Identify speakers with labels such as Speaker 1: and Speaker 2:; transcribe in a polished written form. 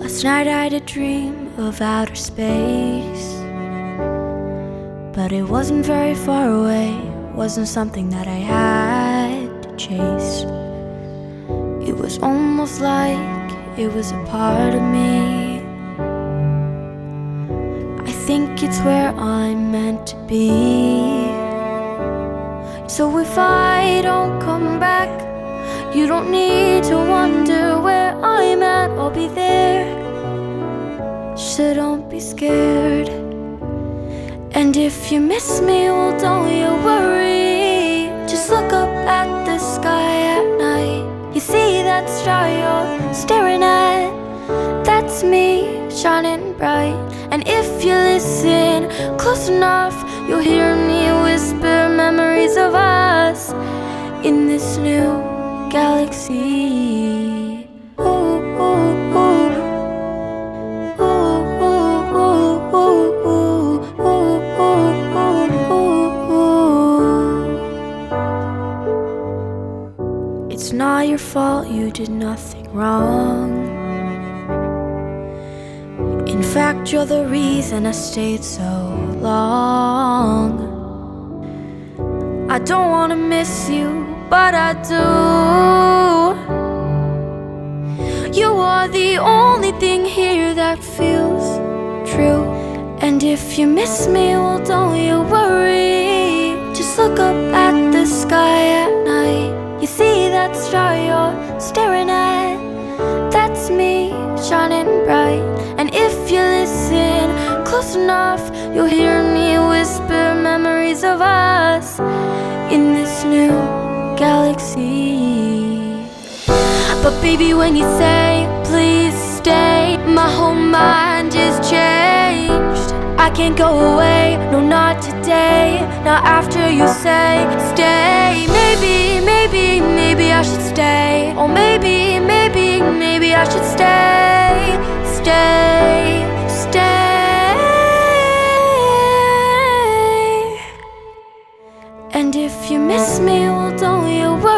Speaker 1: Last night I had a dream of outer space, but it wasn't very far away. Wasn't something that I had to chase. It was almost like it was a part of me. I think it's where I'm meant to be. So if I don't come back, you don't need to wonder where I'm at. I'll be there, so don't be scared. And if you miss me, well, don't you worry. Just look up at the sky at night. You see that star you're staring at? That's me, shining bright. And if you listen close enough, you'll hear me whisper memories of us in this new galaxy. Ooh, ooh, ooh. It's not your fault, you did nothing wrong. In fact, you're the reason I stayed so long. I don't wanna miss you, but I do. You are the only thing here that feels true. And if you miss me, well, don't you worry. Just look up at the sky at night. You see that star you're staring at? That's me, shining bright. And if you listen close enough, you'll hear me whisper memories of us in this new galaxy. But baby, when you say please stay, my whole mind is changed. I can't go away, no, not today. Now after you say stay, maybe I should stay. Or maybe I should stay, stay. And if you miss me, well, don't you worry.